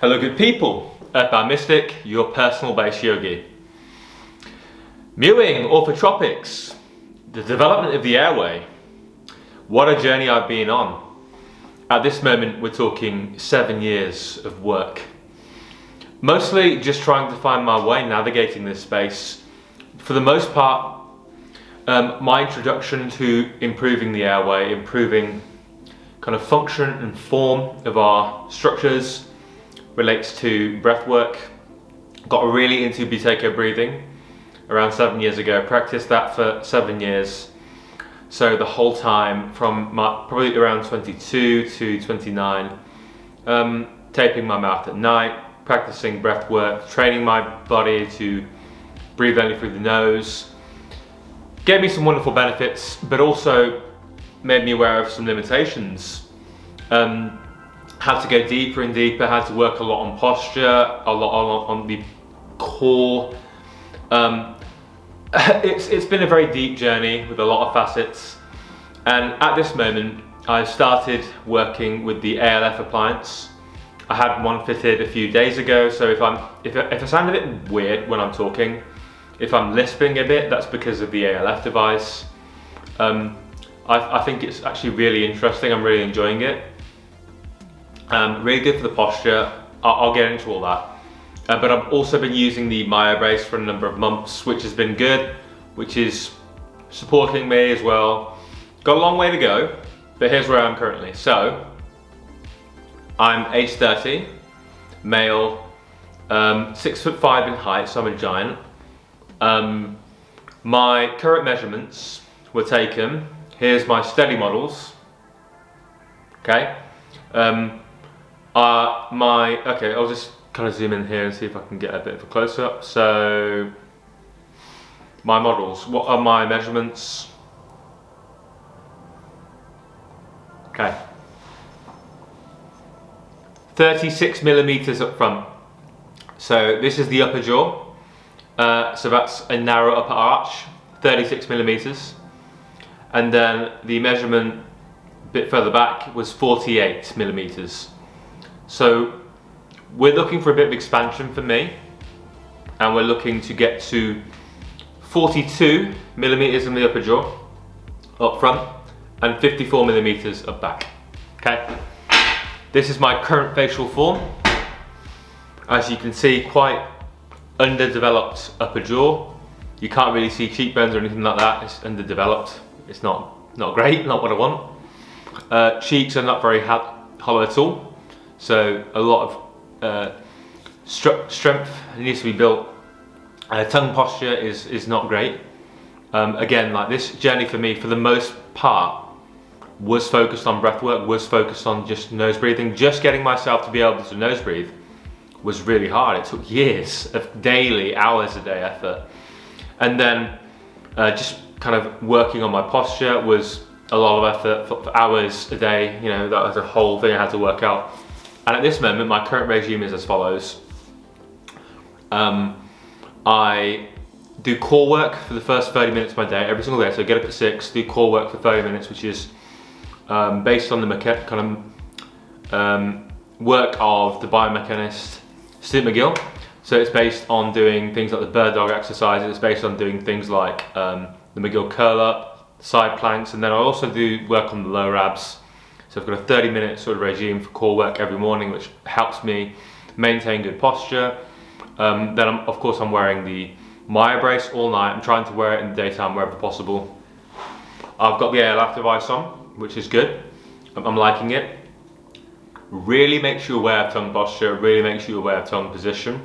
Hello good people, Earthbound Mystic, your personal base yogi. Mewing, Orthotropics, the development of the Airway. What a journey I've been on. At this moment we're talking 7 years of work. Mostly just trying to find my way navigating this space. For the most part, my introduction to improving the airway, improving kind of function and form of our structures relates to breath work. Got really into Buteyko breathing around 7 years ago, practiced that for 7 years. So the whole time from probably around 22 to 29, taping my mouth at night, practicing breath work, training my body to breathe only through the nose. Gave me some wonderful benefits, but also made me aware of some limitations. Had to go deeper and deeper, had to work a lot on posture, a lot on the core. It's been a very deep journey with a lot of facets. And at this moment, I've started working with the ALF appliance. I had one fitted a few days ago, so if I sound a bit weird when I'm talking, if I'm lisping a bit, that's because of the ALF device. I think it's actually really interesting, I'm really enjoying it. Really good for the posture, I'll get into all that. But I've also been using the Myobrace for a number of months, which has been good, which is supporting me as well. Got a long way to go, but here's where I am currently. So, I'm age 30, male, 6'5" in height, so I'm a giant. My current measurements were taken. Here's my steady models. Okay. Okay, I'll just kind of zoom in here and see if I can get a bit of a close-up. So, my models, what are my measurements? Okay. 36 millimeters up front. So this is the upper jaw. So that's a narrow upper arch, 36 millimeters. And then the measurement a bit further back was 48 millimeters. So we're looking for a bit of expansion for me, and we're looking to get to 42 millimeters in the upper jaw up front and 54 millimeters up back. Okay, this is my current facial form. As you can see, quite underdeveloped upper jaw. You can't really see cheekbones or anything like that. It's underdeveloped. It's not great, not what I want. Cheeks are not very hollow at all. So a lot of strength needs to be built. Tongue posture is not great. Again, like this journey for me, for the most part, was focused on breath work, was focused on just nose breathing. Just getting myself to be able to nose breathe was really hard. It took years of daily, hours a day effort. And then just kind of working on my posture was a lot of effort for hours a day. You know, that was a whole thing I had to work out. And at this moment, my current regime is as follows. I do core work for the first 30 minutes of my day, every single day. So I get up at 6, do core work for 30 minutes, which is based on the work of the biomechanist Stuart McGill. So it's based on doing things like the bird dog exercises. It's based on doing things like the McGill curl up, side planks, and then I also do work on the lower abs. So I've got a 30-minute sort of regime for core work every morning, which helps me maintain good posture. Then of course I'm wearing the Myobrace all night. I'm trying to wear it in the daytime wherever possible. I've got the ALF device on, which is good. I'm liking it. Really makes you aware of tongue posture, really makes you aware of tongue position.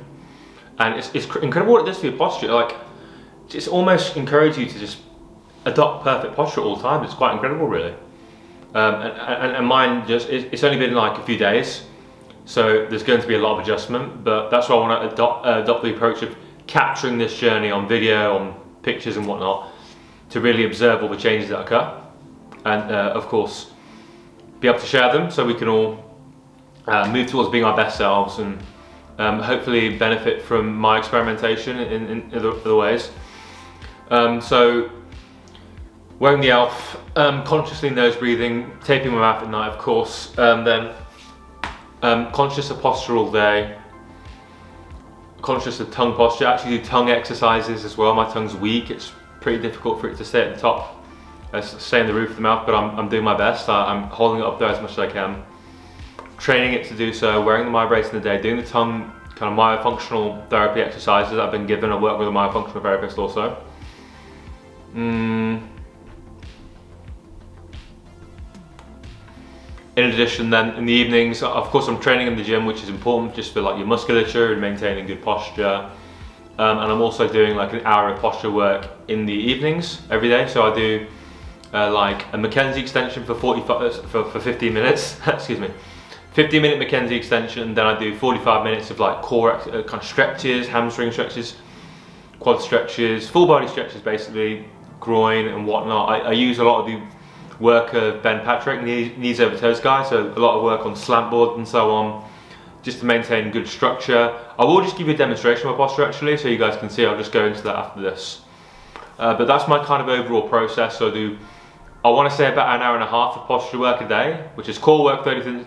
And it's incredible what it does for your posture. Like, it's almost encourages you to just adopt perfect posture all the time. It's quite incredible, really. And mine it's only been like a few days, so there's going to be a lot of adjustment, but that's why I want to adopt the approach of capturing this journey on video, on pictures and whatnot, to really observe all the changes that occur, and of course be able to share them so we can all move towards being our best selves and hopefully benefit from my experimentation in other ways. So wearing the ALF, consciously nose breathing, taping my mouth at night, of course, then conscious of posture all day, conscious of tongue posture. I actually do tongue exercises as well. My tongue's weak, it's pretty difficult for it to stay at the top, stay in the roof of the mouth, but I'm doing my best. I'm holding it up there as much as I can, training it to do so, wearing the Myobrace in the day, doing the tongue kind of myofunctional therapy exercises that I've been given. I work with a myofunctional therapist also. In addition then, in the evenings, of course I'm training in the gym, which is important just for like your musculature and maintaining good posture. And I'm also doing like an hour of posture work in the evenings every day. So I do like a Mackenzie extension for 15 minutes, excuse me, 15-minute Mackenzie extension. Then I do 45 minutes of like core kind of stretches, hamstring stretches, quad stretches, full body stretches basically, groin and whatnot. I use a lot of the work of Ben Patrick, knees over toes guy, so a lot of work on slant board and so on, just to maintain good structure. I will just give you a demonstration of my posture actually, so you guys can see. I'll just go into that after this. But that's my kind of overall process. So I want to say about an hour and a half of posture work a day, which is core work 30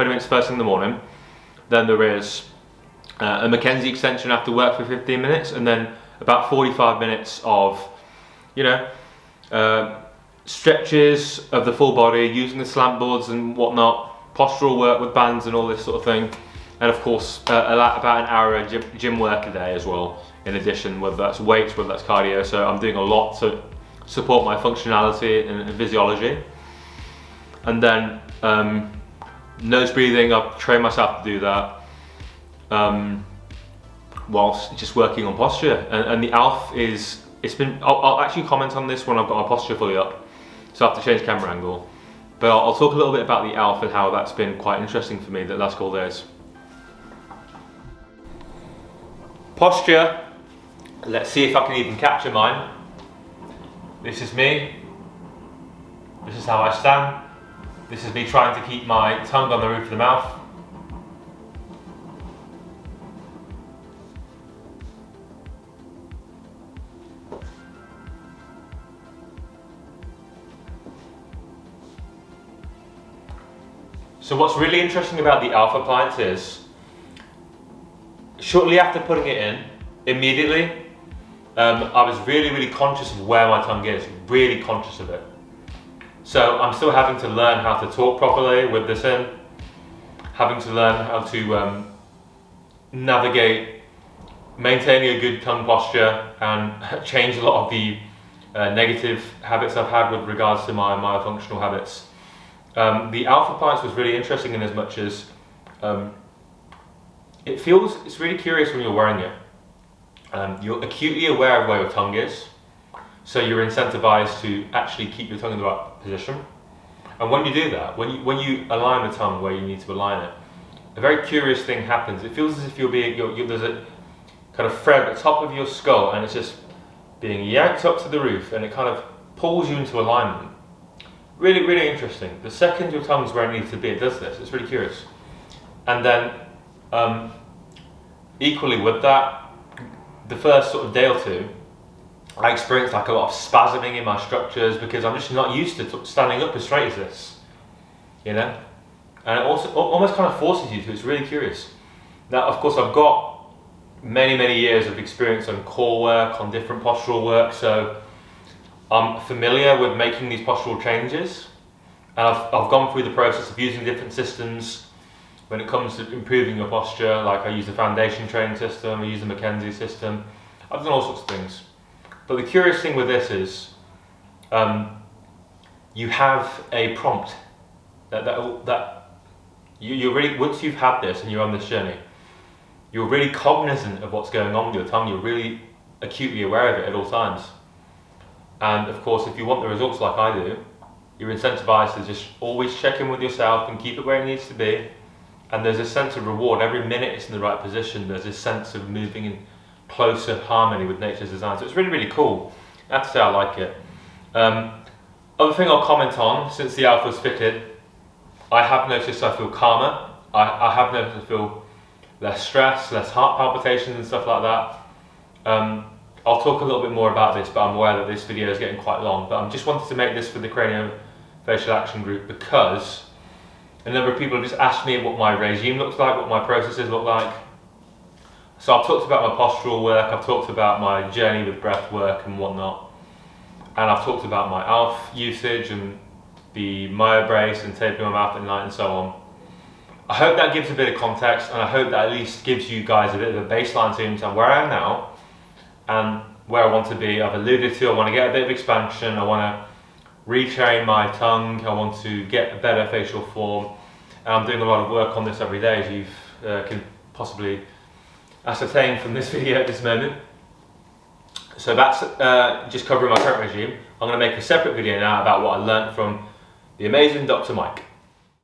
minutes first thing in the morning. Then there is a Mackenzie extension after work for 15 minutes, and then about 45 minutes of, you know, stretches of the full body, using the slant boards and whatnot, postural work with bands and all this sort of thing. And of course, about an hour of gym work a day as well, in addition, whether that's weights, whether that's cardio. So I'm doing a lot to support my functionality and physiology. And then nose breathing, I've trained myself to do that whilst just working on posture. And the ALF I'll actually comment on this when I've got my posture fully up, so I have to change camera angle. But I'll talk a little bit about the ALF and how that's been quite interesting for me the last couple of days. Posture, let's see if I can even capture mine. This is me. This is how I stand. This is me trying to keep my tongue on the roof of the mouth. So what's really interesting about the ALF appliance is, shortly after putting it in, immediately, I was really conscious of where my tongue is, really conscious of it. So I'm still having to learn how to talk properly with this in, having to learn how to navigate, maintaining a good tongue posture, and change a lot of the negative habits I've had with regards to my myofunctional habits. The ALF appliance was really interesting in as much as it's really curious when you're wearing it. You're acutely aware of where your tongue is, so you're incentivized to actually keep your tongue in the right position. And when you do that, when you align the tongue where you need to align it, a very curious thing happens. It feels as if there's a kind of thread at the top of your skull, and it's just being yanked up to the roof, and it kind of pulls you into alignment. Really interesting. The second your tongue's where it needs to be, it does this. It's really curious. And then, equally with that, the first sort of day or two, I experienced like a lot of spasming in my structures because I'm just not used to standing up as straight as this, you know? And it also almost kind of forces you to. It's really curious. Now, of course, I've got many years of experience on core work, on different postural work, so I'm familiar with making these postural changes, and I've gone through the process of using different systems when it comes to improving your posture. Like I use the foundation training system, I use the Mackenzie system, I've done all sorts of things. But the curious thing with this is you have a prompt that you're really, once you've had this and you're on this journey, you're really cognizant of what's going on with your tongue. You're really acutely aware of it at all times. And of course, if you want the results like I do, you're incentivized to just always check in with yourself and keep it where it needs to be. And there's a sense of reward. Every minute it's in the right position, there's this sense of moving in closer harmony with nature's design. So it's really cool. I have to say I like it. Other thing I'll comment on, since the ALF was fitted, I have noticed I feel calmer. I have noticed I feel less stress, less heart palpitations and stuff like that. I'll talk a little bit more about this, but I'm aware that this video is getting quite long. But I just wanted to make this for the craniofacial action group because A number of people have just asked me what my regime looks like, what my processes look like. So I've talked about my postural work, I've talked about my journey with breath work and whatnot. And I've talked about my ALF usage and the Myobrace and taping my mouth at night and so on. I hope that gives a bit of context, and I hope that at least gives you guys a bit of a baseline to understand where I am now and where I want to be. I've alluded to I want to get a bit of expansion, I want to retrain my tongue, I want to get a better facial form. And I'm doing a lot of work on this every day, as you can possibly ascertain from this video at this moment. So that's just covering my current regime. I'm going to make a separate video now about what I learned from the amazing Dr. Mike.